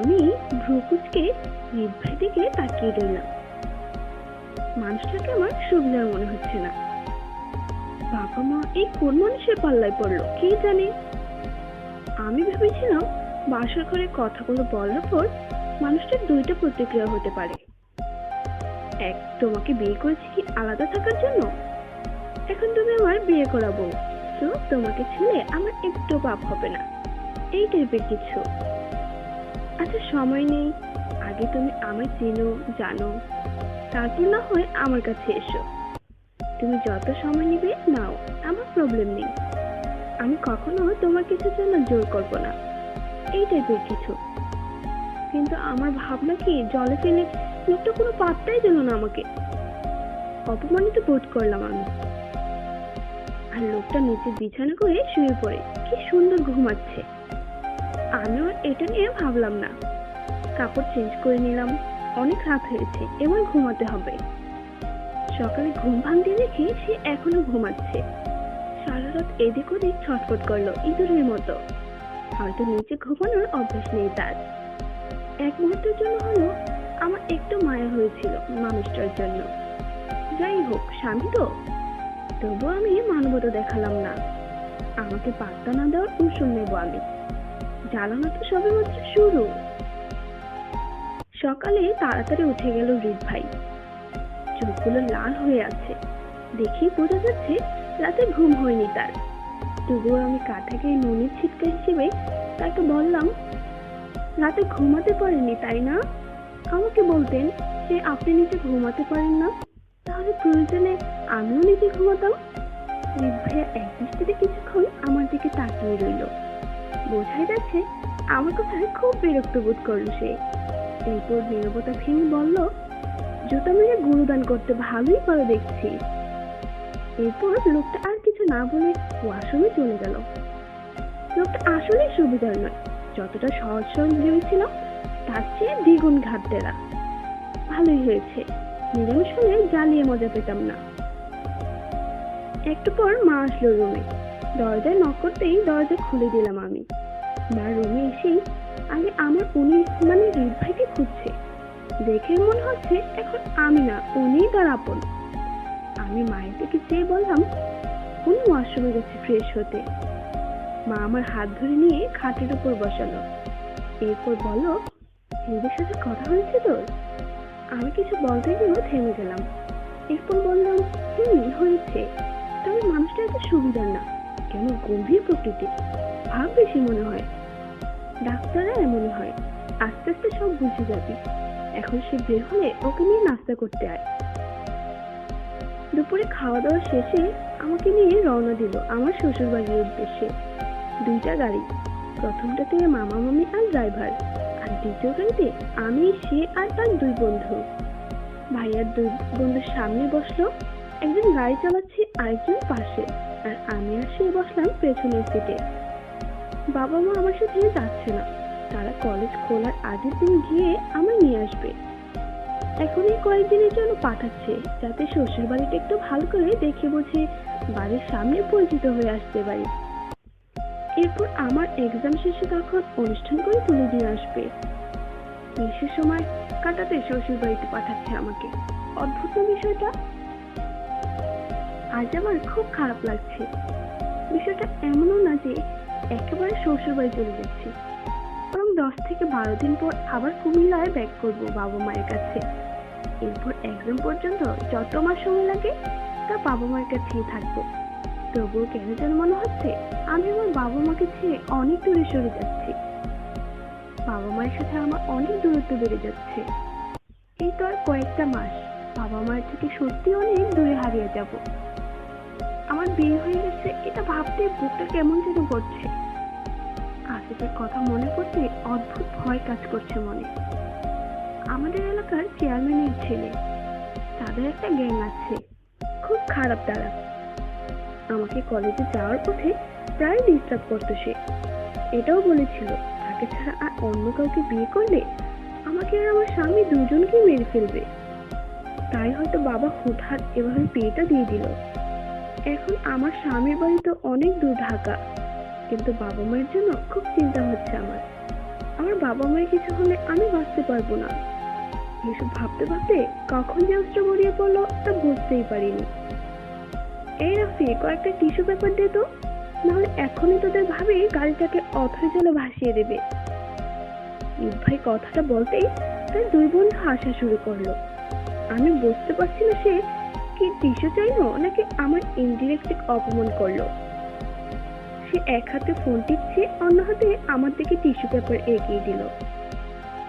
আমি ভ্রু কুঁচকে রিত ভাই দিকে তাকিয়ে রইলাম। মানুষটাকে আমার সুবিধার মনে হচ্ছে না। বাবা মা এই কোন মানুষের পাল্লায় পড়লো কে জানে। আমি ভেবেছিলাম বাসার ঘরে কথাগুলো বলার পর মানুষটার দুইটা প্রতিক্রিয়া হতে পারে। এক, তোমাকে বিয়ে করেছি কি আলাদা থাকার জন্য, এখন তুমি আমার বিয়ে করাবো, তো তোমাকে ছেলে আমার একটু পাপ হবে না, এই টাইপের কিছু। আচ্ছা সময় নেই, আগে তুমি আমায় চেনো জানো, তারপর না হয় আমার কাছে এসো। তুমি যত সময় নিবে নাও, আমার প্রবলেম নেই। আমি কখনো তোমার কিছুর জন্য জোর করবো না, এই টাইপের কিছু। কিন্তু আমার ভাবনা কি জলে ফেলে লোকটা কোনো পাত্তাই দিল না আমাকে। অপমানিত বোধ করলাম আমি। আর লোকটা নিচে বিছানা করে শুয়ে পড়ে কি সুন্দর ঘুমাচ্ছে। আমিও এটা নিয়ে ভাবলাম না, কাপড় চেঞ্জ করে নিলাম। অনেক রাত হয়েছে, এবার ঘুমাতে হবে। সকালে ঘুম ভাঙতে দেখি সে এখনো ঘুমাচ্ছে। সারা রাত এদিক ওদিক ছটফট করলো ইঁদুরের মতো। হয়তো নিচে ঘুমানোর অভ্যাস নেই তার। এক মুহূর্তের জন্য হলো আমার একটু মায়া হয়েছিল মানুষটার জন্য। যাই হোক, স্বামী তো, তবু আমি মানবতা দেখালাম না। আমাকে পাত্তা না দেওয়ার কৌশল নেব আমি। জ্বালানো তো সবেমাত্র শুরু। সকালে তাড়াতাড়ি উঠে গেল রিত ভাই। চোখগুলো লাল হয়ে আছে, দেখেই বোঝা যাচ্ছে রাতে ঘুম হয়নি তার। তবুও আমি কাঁথাকে নুনের ছিটকা হিসেবে তাকে বললাম, রাতে ঘুমাতে পারেননি তাই না? আমাকে বলতেন যে আপনি নিচে ঘুমাতে পারেন না, তাহলে প্রয়োজনে আমিও নিচে ঘুমাতাম। রিত ভাইয়া এক দৃষ্টিতে কিছুক্ষণ আমার দিকে তাকিয়ে রইল। বোঝাই যাচ্ছে আমার কথায় খুব বিরক্ত বোধ করলো সে। এরপর নীরবতা ভেঙে বলল, জুতা মেরে গুরুদান করতে ভালোই পারো দেখছি। এরপর লোকটা আর কিছু না বলে ওয়াশরুমে চলে গেল। লোকটা আসলে সুবিধার নয়, যতটা সহজ সরল ভেবেছিলাম তার চেয়ে দ্বিগুণ ঘাটতেরা। ভালোই হয়েছে, নিরামিষ হলে জ্বালিয়ে মজা পেতাম না। একটু পর মা আসলো রুমে। দরজায় নক করতেই দরজা খুলে দিলাম আমি। মা রুমে এসেই আগে আমার উনি মানে রিত ভাইকে খুঁজছে। দেখে মনে হচ্ছে এখন আমি না উনিই তার আপন। আমি মায়ের দিকে চেয়ে বললাম, উনি ওয়াশরুমে গেছে ফ্রেশ হতে। মা আমার হাত ধরে নিয়ে খাটের উপর বসালো। এরপর বলল, রিদের সাথে কথা হয়েছে তোর? আমি কিছু বলতে গিয়েও থেমে গেলাম। এরপর বললাম, হয়েছে, তবে মানুষটা এত সুবিধার না, কেমন গম্ভীর প্রকৃতির, ভাব বেশি মনে হয়। ডাক্তাররা এমনই হয়, আস্তে আস্তে সব বুঝে যাবি। এখন সে বের হলে ওকে নিয়ে নাস্তা করতে আয়। দুপুরে খাওয়া দাওয়া শেষে আমাকে নিয়ে রওনা দিল আমার শ্বশুর বাড়ির উদ্দেশ্যে। দুইটা গাড়ি, প্রথমটাতে মামা মামি আর ড্রাইভার, আর দ্বিতীয় গাড়িতে আমি, সে আর তার দুই বন্ধু। ভাইয়ার দুই বন্ধুর সামনে বসলো, একজন গাড়ি চালাচ্ছে আরেকজন পাশে, আর আমি আর সে বসলাম পেছনের সিটে। বাবা মা আমার সাথে যাচ্ছে না, তারা কলেজ খোলার আগের দিন গিয়ে আমায় নিয়ে আসবে। এখনই কয়েকদিনের জন্য পাঠাচ্ছে, যাতে শ্বশুর বাড়িটা একটু ভালো করে দেখে বুঝে বাড়ির সামনে পরিচিত হয়ে আসতে পারি। এরপর আমার এক্সাম শেষে তখন অনুষ্ঠান করে তুলে দিয়ে আসবে। বিশেষ সময় কাটাতে শ্বশুর বাড়িতে পাঠাচ্ছে আমাকে। অদ্ভুত বিষয়টা। আজ আমার খুব খারাপ লাগছে। বিষয়টা এমনও না যে একেবারে শ্বশুর বাড়ি চলে যাচ্ছি, বরং 10 থেকে 12 দিন পর আবার কুমিল্লায় ব্যাক করবো বাবা মায়ের কাছে। এরপর এক্সাম পর্যন্ত যত মাস সময় লাগে তা বাবা মায়ের কাছেই থাকবো। তবুও কেন যেন মনে হচ্ছে আমি আমার বাবা মাকে ছেড়ে অনেক দূরে সরে যাচ্ছি। বাবা মায়ের সাথে আমার অনেক দূরত্ব বেড়ে যাচ্ছে। এই তো আর কয়েকটা মাস, বাবা মায়ের থেকে সত্যি অনেক দূরে হারিয়ে যাব। আমার বিয়ে হয়ে গেছে এটা ভাবতে বুকটা কেমন যেন করছে। আসিফের কথা মনে পড়তে অদ্ভুত ভয় কাজ করছে মনে। আমাদের এলাকার চেয়ারম্যানের ছেলে, তাদের একটা গ্যাং আছে, খুব খারাপ তারা। আমাকে কলেজে যাওয়ার পথে প্রায় ডিস্টার্ব করতো সে। এটাও বলেছিল তাকে ছাড়া আর অন্য কাউকে বিয়ে করলে আমাকে আর আমার স্বামী দুজনকে মেরে ফেলবে। তাই হয়তো বাবা হুটহাট এভাবে বিয়েটা দিয়ে দিল। এখন আমার স্বামীর বাড়ি তো অনেক দূর ঢাকা, কিন্তু বাবা মায়ের জন্য খুব চিন্তা হচ্ছে আমার। আমার বাবা মায়ের কিছু হলে আমি বাঁচতে পারবো না। এসব ভাবতে ভাবতে কখন যে অস্ত্র গড়িয়ে পড়লো তা বুঝতেই পারিনি। এই রাফি, কয়েকটা টিস্যু পেপার দে তো, নাহলে এখনই তোদের ভাবি গাড়িটাকে অথই জলে ভাসিয়ে দেবে। ভাই কথাটা বলতেই তার দুই বন্ধু হাসা শুরু করলো। আমি বুঝতে পারছি না সে কি টিস্যু চাইলো নাকি আমার ইনডিরেক্টলি অপমান করলো। সে এক হাতে ফোন টিপছে, অন্য হাতে আমার দিকে টিস্যু পেপার এগিয়ে দিল।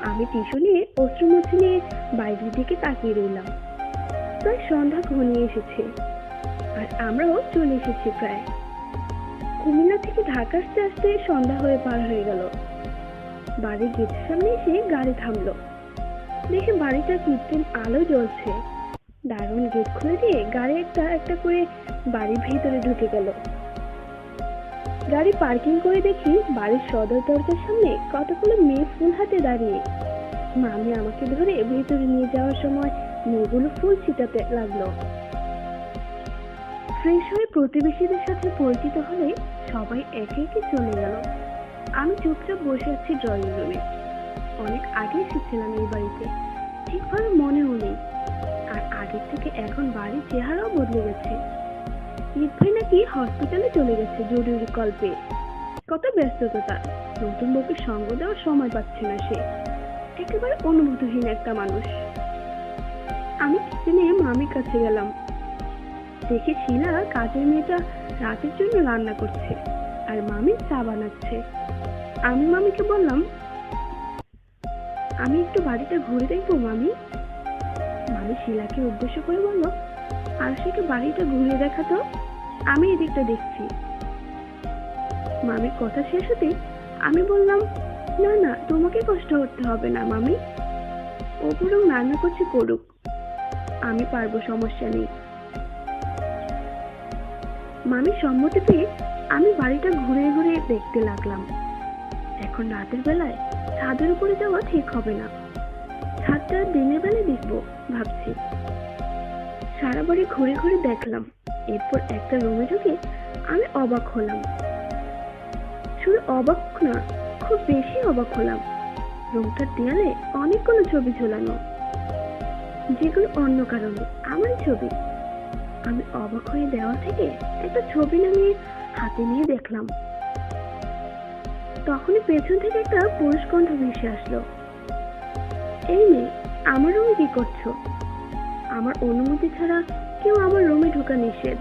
আমি টিস্যু নিয়ে অশ্রু মুছে নিয়ে বাইরের দিকে তাকিয়ে রইলাম। প্রায় সন্ধ্যা ঘনিয়ে এসেছে আর আমরাও চলে এসেছি প্রায়। কুমিল্লা থেকে ঢাকা আসতে আসতে সন্ধ্যা হয়ে পার হয়ে গেল। বাড়ির গেটের সামনে এসে গাড়ি থামলো। দেখে বাড়িটা কৃত্রিম আলো জ্বলছে। দারুণ গেট খুলে দিয়ে গাড়ি একটা একটা করে বাড়ির ভেতরে ঢুকে গেল। গাড়ি পার্কিং করে দেখি বাড়ির সদর দরজার সামনে কতগুলো মেয়ে ফুল হাতে দাঁড়িয়ে। মামি আমাকে ধরে ভেতরে নিয়ে যাওয়ার সময় মেয়েগুলো ফুল ছিটাতে লাগলো। ফ্রেশ হয়ে প্রতিবেশীদের সাথে পরিচিত হলে সবাই একে একে চলে গেল। আমি চুপচাপ বসে আছি ড্রয়িং রুমে। অনেক আগে এসেছিলাম এই বাড়িতে, ঠিকভাবে মনেও নেই। আর আগের থেকে এখন বাড়ির চেহারাও বদলে গেছে। ভাই নাকি হসপিটালে চলে গেছে জরুরি কল পেয়ে। কত ব্যস্ততা তার, নতুন বউকে সঙ্গ দেওয়ার সময় পাচ্ছে না সে। একেবারে অনুভূতিহীন একটা মানুষ। আমি কিচেনে মামির কাছে গেলাম। দেখে শিলা কাজের মেয়েটা রাতের জন্য রান্না করছে আর মামি চা বানাচ্ছে। আমি মামিকে বললাম, আমি একটু বাড়িটা ঘুরে দেখবো মামি। মামি শিলাকে উদ্দেশ্য করে বলল, আর সেকে বাড়িটা ঘুরে দেখাতো, আমি এদিকটা দেখছি। মামির কথা শেষ হতে আমি বললাম, না না, তোমাকে কষ্ট করতে হবে না মামি, ও বরং রান্না করছে করুক, আমি পারবো, সমস্যা নেই। মামি সম্মতি পেয়ে আমি বাড়িটা ঘুরে ঘুরে দেখতে লাগলাম। এখন রাতের বেলায় ছাদের উপরে যাওয়া ঠিক হবে না, ছাদটা দিনের বেলায় দেখবো ভাবছি। সারা বাড়ি ঘুরে ঘুরে দেখলাম। এরপর একটা রুমে ঢুকে আমি অবাক হলাম। শুধু অবাক না, খুব বেশি অবাক হলাম। রুমটার দেয়ালে অনেকগুলো ছবি ঝোলানো, যেগুলো অন্য কারণে আমার ছবি। আমি অবাক হয়ে দেওয়াল থেকে একটা ছবি নামিয়ে হাতে নিয়ে দেখলাম। তখনই পেছন থেকে একটা পুরুষ কণ্ঠ ভেসে আসলো, এই মেয়ে, আমার রুমে কি করছো? আমার অনুমতি ছাড়া কেউ আমার রুমে ঢোকা নিষেধ।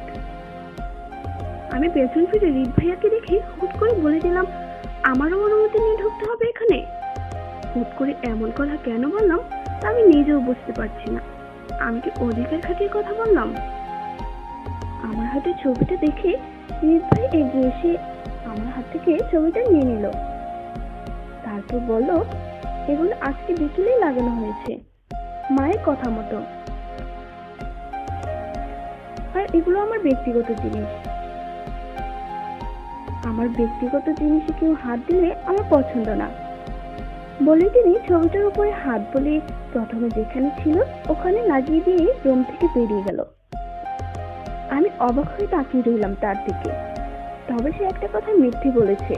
আমি পেছন ফিরে রিত ভাইয়াকে দেখে হুট করে বলে দিলাম, আমারও অনুমতি নিয়ে ঢুকতে হবে এখানে? হুট করে এমন কথা কেন বললাম তা আমি নিজেও বুঝতে পারছি না। আমি কি অধিকার খাটিয়ে কথা বললাম? আমার হাতে ছবিটা দেখে রিত ভাই এগিয়ে এসে আমার হাত থেকে ছবিটা নিয়ে নিল। তারপর বলল, এগুলো আজকে বিকেলেই লাগানো হয়েছে মায়ের কথা মতো, আর এগুলো আমার ব্যক্তিগত জিনিস। আমার ব্যক্তিগত জিনিসে কেউ হাত দিলে আমার পছন্দ না বলে তিনি ছবিটার উপরে হাত বলে প্রথমে যেখানে ছিল ওখানে লাগিয়ে দিয়ে রুম থেকে বেরিয়ে গেল। আমি অবাক হয়ে তাকিয়ে রইলাম তার দিকে। তবে সে একটা কথা মিথ্যে বলেছে,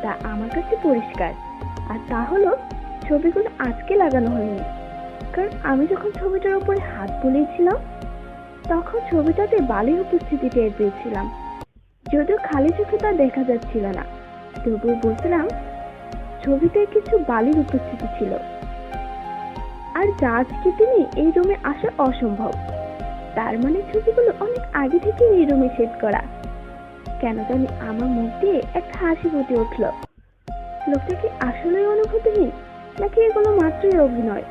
তা আমার কাছে পরিষ্কার। আর তা হলো, ছবিগুলো আজকে লাগানো হয়নি। কারণ আমি যখন ছবিটার উপরে হাত বুলিয়েছিলাম তখন ছবিটাতে বালির উপস্থিতি টের পেয়েছিলাম। যদিও খালি চোখে তা দেখা যাচ্ছিল না, তবুও বুঝলাম ছবিতে কিছু বালির উপস্থিতি ছিল। আর যা আজকে তিনি এই রুমে আসা অসম্ভব। তার মানে ছবিগুলো অনেক আগে থেকে এই রুমে সেট করা। কেন জানি আমার মুখ দিয়ে একটা হাসি ফুটে উঠল। লোকটা কি আসলে অনুভূতিহীন নাকি এগুলো মাত্রই অভিনয়?